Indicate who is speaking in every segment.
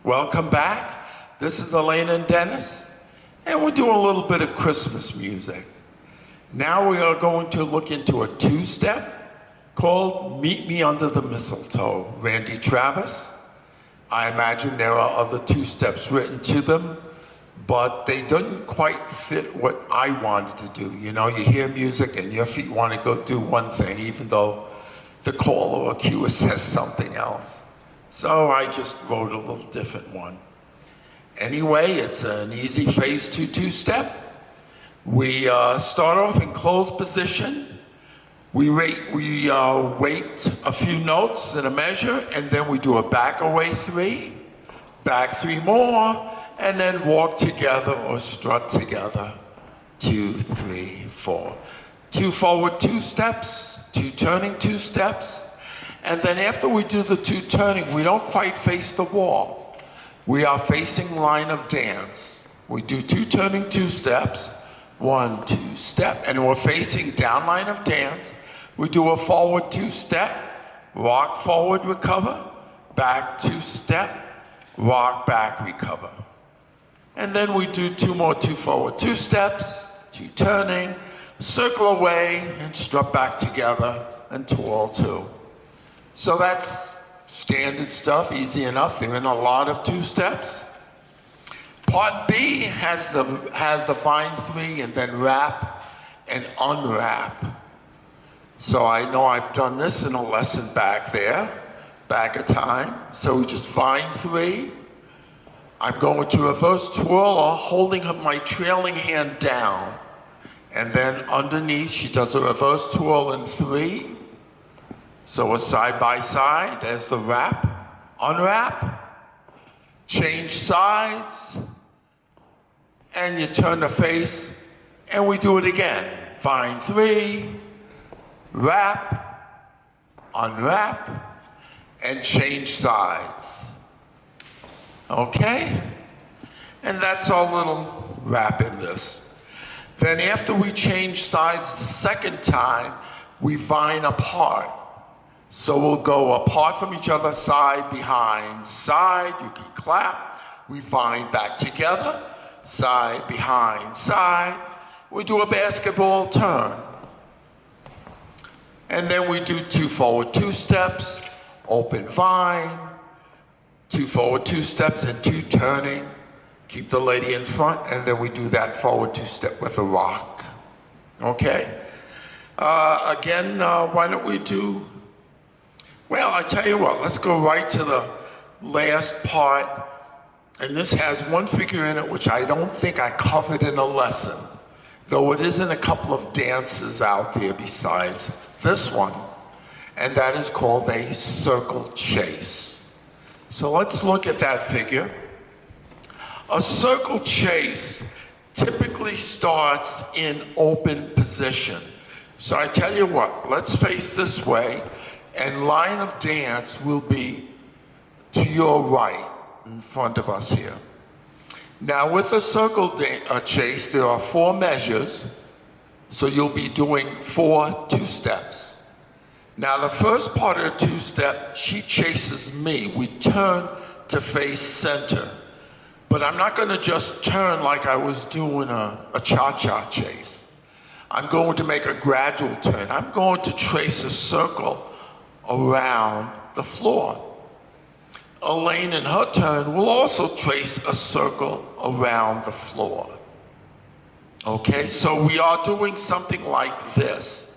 Speaker 1: Welcome back. This is Elena and Dennis, and we're doing a little bit of Christmas music. Now we are going to look into a two-step called Me Under the Mistletoe, Randy Travis. I imagine there are other two-steps written to them, but they didn't quite fit what I wanted to do. You know, you hear music and your feet want to go do one thing, even though the call or cue says something else. So I just wrote a little different one. Anyway, it's an easy phase two-step. We start off in closed position. We wait a few notes in a measure, and then we do a back away 3, back 3 more, and then walk together or strut together. 2, 3, 4. 2 forward 2 steps, 2 turning 2 steps. And then after we do the 2 turning, we don't quite face the wall. We are facing line of dance. We do 2 turning 2 steps, 1, 2 step, and we're facing down line of dance. We do a forward 2 step, rock forward, recover, back 2 step, rock back, recover. And then we do 2 more 2 forward 2 steps, 2 turning, circle away, and strut back together, and twirl 2. So that's standard stuff, easy enough. They're in a lot of 2 steps. Part B has the vine 3 and then wrap and unwrap. So I know I've done this in a lesson back there, back a time. So we just vine 3. I'm going to reverse twirl, holding my trailing hand down. And then underneath, she does a reverse twirl in 3. So a side by side, there's the wrap, unwrap, change sides, and you turn the face, and we do it again. Vine 3, wrap, unwrap, and change sides. Okay? And that's our little wrap in this. Then after we change sides the second time, we vine apart. So we'll go apart from each other, side, behind, side. You can clap. We vine back together, side, behind, side. We do a basketball turn. And then we do 2 forward 2 steps, open vine, 2 forward 2 steps and 2 turning. Keep the lady in front, and then we do that forward 2 step with a rock. Okay? Again, why don't we do... Well, I tell you what, let's go right to the last part. And this has one figure in it which I don't think I covered in a lesson, though it is in a couple of dances out there besides this one. And that is called a circle chase. So let's look at that figure. A circle chase typically starts in open position. So I tell you what, let's face this way. And line of dance will be to your right, in front of us here. Now with a circle chase, there are 4 measures, so you'll be doing 4 2-steps. Now the first part of the 2-step, she chases me. We turn to face center. But I'm not gonna just turn like I was doing a cha-cha chase. I'm going to make a gradual turn. I'm going to trace a circle around the floor. Elaine, in her turn, will also trace a circle around the floor. Okay, so we are doing something like this.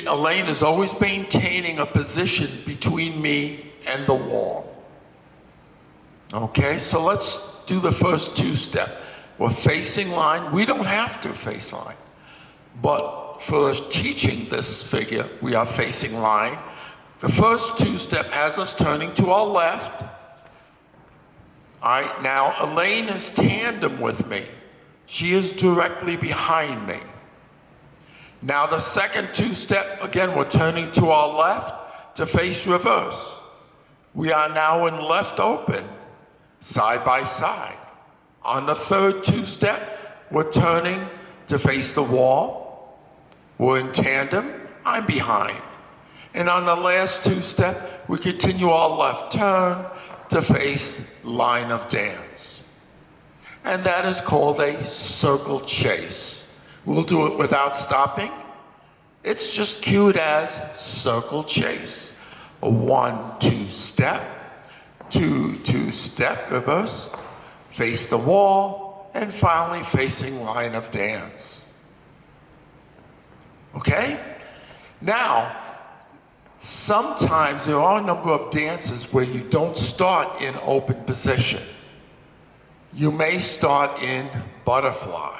Speaker 1: Elaine is always maintaining a position between me and the wall. Okay, so let's do the first 2-step. We're facing line. We don't have to face line, but for teaching this figure, we are facing line. The first 2-step has us turning to our left. All right, now Elaine is tandem with me. She is directly behind me. Now the second 2-step, again, we're turning to our left to face reverse. We are now in left open, side by side. On the third 2-step, we're turning to face the wall. We're in tandem, I'm behind. And on the last 2-step, we continue our left turn, to face line of dance. And that is called a circle chase. We'll do it without stopping. It's just cued as circle chase. A 1-2 step, 2-2 step, reverse, face the wall, and finally facing line of dance. Okay? Now, sometimes there are a number of dances where you don't start in open position. You may start in butterfly.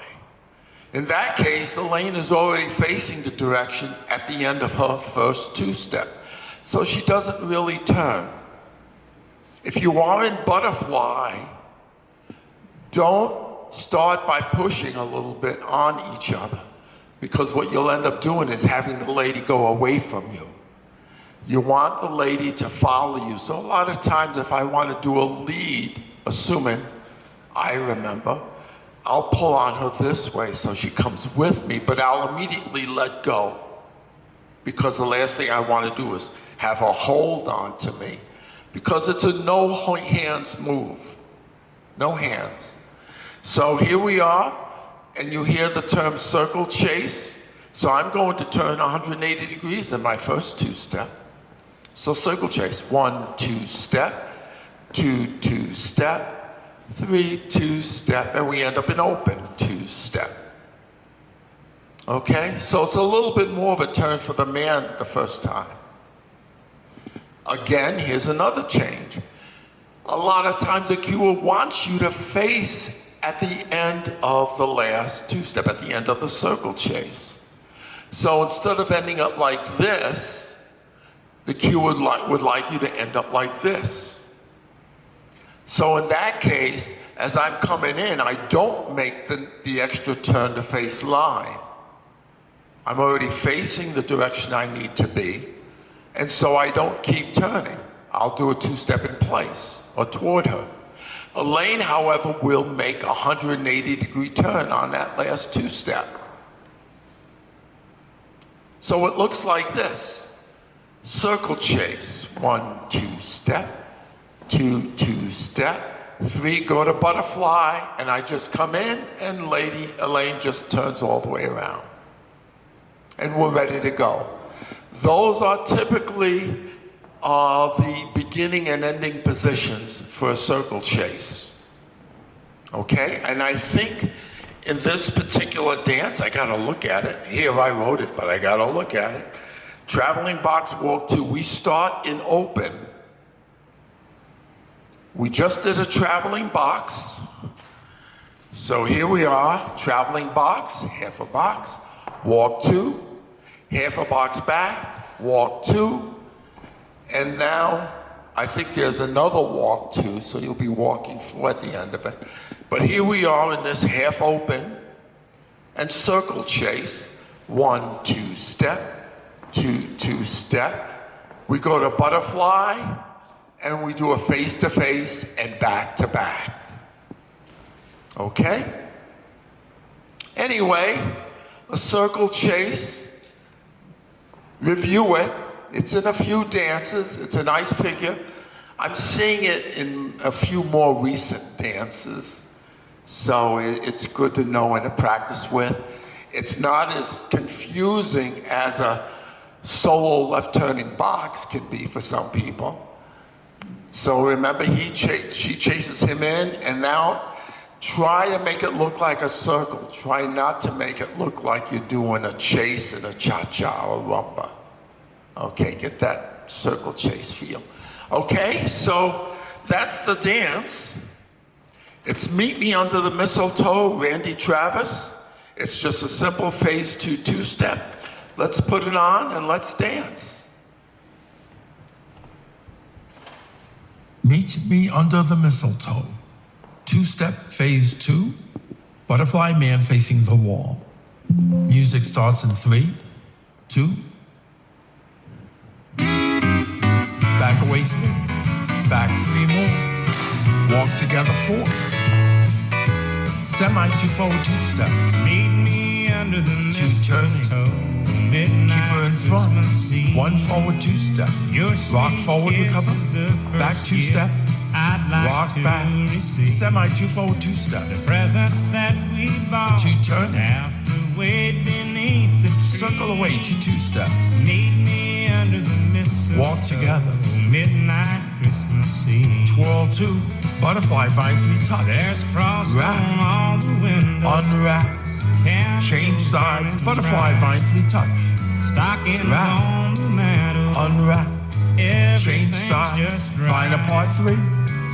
Speaker 1: In that case, Elena is already facing the direction at the end of her first two-step, so she doesn't really turn. If you are in butterfly, don't start by pushing a little bit on each other, because what you'll end up doing is having the lady go away from you. You want the lady to follow you. So a lot of times if I want to do a lead, assuming I remember, I'll pull on her this way so she comes with me, but I'll immediately let go, because the last thing I want to do is have her hold on to me, because it's a no hands move. No hands. So here we are, and you hear the term circle chase. So I'm going to turn 180 degrees in my first two-step. So circle chase, 1-2 step, 2-2 step, 3-2 step, and we end up in open two-step. Okay, so it's a little bit more of a turn for the man the first time. Again, here's another change. A lot of times the cuer wants you to face at the end of the last two-step, at the end of the circle chase. So instead of ending up like this, the cuer would like you to end up like this. So in that case, as I'm coming in, I don't make the extra turn to face line. I'm already facing the direction I need to be, and so I don't keep turning. I'll do a two-step in place or toward her. Elaine, however, will make a 180-degree turn on that last two-step. So it looks like this. Circle chase, 1-2 step, 2-2 step, 3 go to butterfly, and I just come in, and Lady Elaine just turns all the way around. And we're ready to go. Those are typically the beginning and ending positions for a circle chase. Okay, and I think in this particular dance, I gotta look at it. Here I wrote it, but I gotta look at it. Traveling box walk 2, we start in open. We just did a traveling box. So here we are, traveling box, half a box, walk 2, half a box back, walk 2, and now I think there's another walk 2, so you'll be walking 4 at the end of it. But here we are in this half open and circle chase, 1-2 step, 2-2 step. We go to butterfly, and we do a face-to-face and back-to-back. Okay? Anyway, a circle chase, review it. It's in a few dances. It's a nice figure. I'm seeing it in a few more recent dances, so it's good to know and to practice with. It's not as confusing as a solo left-turning box can be for some people. So remember, she chases him in and out. Try to make it look like a circle. Try not to make it look like you're doing a chase in a cha-cha or rumba. Okay, get that circle chase feel. Okay, so that's the dance. It's Meet Me Under the Mistletoe, Randy Travis. It's just a simple phase 2 two-step. Let's put it on and let's dance.
Speaker 2: Meet Me Under the Mistletoe. Two-step phase 2, butterfly man facing the wall. Music starts in 3, 2. Back away 3, back 3 more. Walk together 4. Semi 2 forward 2 step.
Speaker 3: Meet me under the
Speaker 2: 2
Speaker 3: mistletoe.
Speaker 2: turning. Keep her in front. 1 forward 2 step. Rock forward, recover. Back 2 step.
Speaker 3: like
Speaker 2: Walk
Speaker 3: to
Speaker 2: back,
Speaker 3: receive
Speaker 2: semi two forward, two
Speaker 3: the
Speaker 2: steps.
Speaker 3: presents that we bought.
Speaker 2: Two turning,
Speaker 3: After wait beneath the tree.
Speaker 2: circle away to two steps.
Speaker 3: Meet me under the mistletoe.
Speaker 2: Walk together.
Speaker 3: Midnight Christmas Eve.
Speaker 2: Twirl two, butterfly vine three touch.
Speaker 3: There's frost
Speaker 2: Wrap.
Speaker 3: on all the windows.
Speaker 2: Unwrap,
Speaker 3: Candles
Speaker 2: change sides,
Speaker 3: burning
Speaker 2: butterfly
Speaker 3: bright.
Speaker 2: vine three touch.
Speaker 3: Stockings
Speaker 2: Wrap.
Speaker 3: on the mantle.
Speaker 2: Unwrap, change
Speaker 3: Everything's
Speaker 2: sides,
Speaker 3: just
Speaker 2: vine
Speaker 3: right.
Speaker 2: apart three.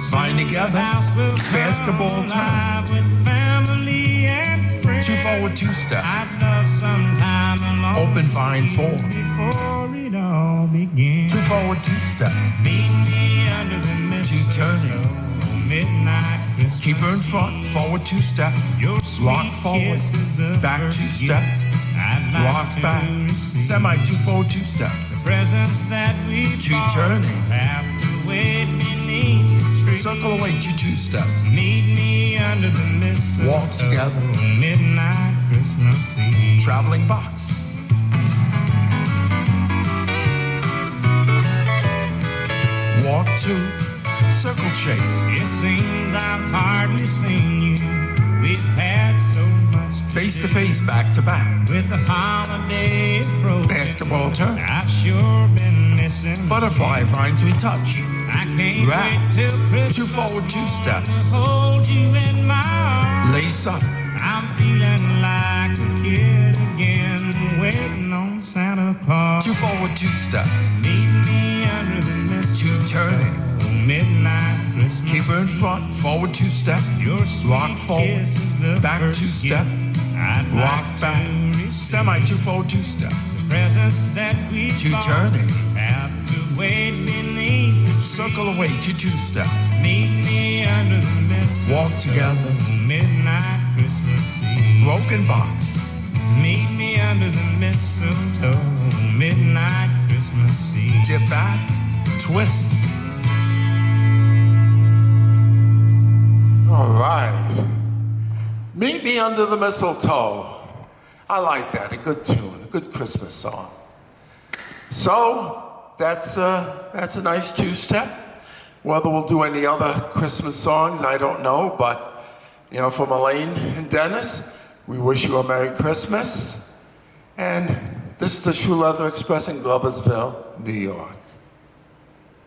Speaker 2: Vine
Speaker 3: Soon
Speaker 2: together,
Speaker 3: the house will
Speaker 2: basketball
Speaker 3: come
Speaker 2: turn.
Speaker 3: alive with family and friends.
Speaker 2: Two forward, two steps.
Speaker 3: I'd love some time alone.
Speaker 2: Open vine four.
Speaker 3: Before it all begins.
Speaker 2: Two forward, two steps.
Speaker 3: Meet me under the mistletoe.
Speaker 2: turning.
Speaker 3: Midnight Christmas.
Speaker 2: Keep her in front, forward two steps.
Speaker 3: Your sweet
Speaker 2: Rock forward,
Speaker 3: kiss is the
Speaker 2: back
Speaker 3: first
Speaker 2: two
Speaker 3: gift
Speaker 2: steps.
Speaker 3: I'd like
Speaker 2: Rock
Speaker 3: to
Speaker 2: back,
Speaker 3: receive.
Speaker 2: semi two forward, two steps.
Speaker 3: The presents that we
Speaker 2: Two
Speaker 3: bought.
Speaker 2: turning.
Speaker 3: Have to wait beneath the tree.
Speaker 2: Circle away to two steps.
Speaker 3: Meet me under the mistletoe.
Speaker 2: Walk together.
Speaker 3: Midnight Christmas Eve.
Speaker 2: Traveling box. Walk two, circle chase.
Speaker 3: It seems I've hardly seen you. We've had so much to
Speaker 2: Face to
Speaker 3: do.
Speaker 2: face, back to back.
Speaker 3: With the holiday approaching,
Speaker 2: Basketball turn.
Speaker 3: I've sure been missing.
Speaker 2: Butterfly vine three touch.
Speaker 3: I can't
Speaker 2: Wrap.
Speaker 3: wait till Christmas.
Speaker 2: Two forward, two
Speaker 3: morning
Speaker 2: steps.
Speaker 3: to hold you in my arms.
Speaker 2: Lace up.
Speaker 3: I'm feeling like a kid again, waiting on Santa Claus.
Speaker 2: Two forward, two steps.
Speaker 3: Meet me under the mistletoe.
Speaker 2: Two turning.
Speaker 3: Midnight Christmas.
Speaker 2: Keep her in front, forward two steps.
Speaker 3: Your sweet
Speaker 2: Rock forward,
Speaker 3: kiss is the
Speaker 2: back
Speaker 3: first
Speaker 2: two
Speaker 3: gift
Speaker 2: steps.
Speaker 3: I'd
Speaker 2: Rock
Speaker 3: like
Speaker 2: back,
Speaker 3: to receive.
Speaker 2: semi two forward, two steps.
Speaker 3: Presents that we
Speaker 2: Two
Speaker 3: bought.
Speaker 2: turning.
Speaker 3: Have to wait beneath the
Speaker 2: Circle away to two steps.
Speaker 3: Meet me under the mistletoe.
Speaker 2: Walk together.
Speaker 3: Midnight Christmas Eve.
Speaker 2: Broken box.
Speaker 3: Meet me under the mistletoe. Midnight Christmas Eve.
Speaker 2: Dip back, twist.
Speaker 1: All right. Meet Me Under the Mistletoe. I like that. A good tune, a good Christmas song. So that's a nice two-step. Whether we'll do any other Christmas songs, I don't know. But you know, from Elaine and Dennis, we wish you a Merry Christmas. And this is the Shoe Leather Express in Gloversville, New York.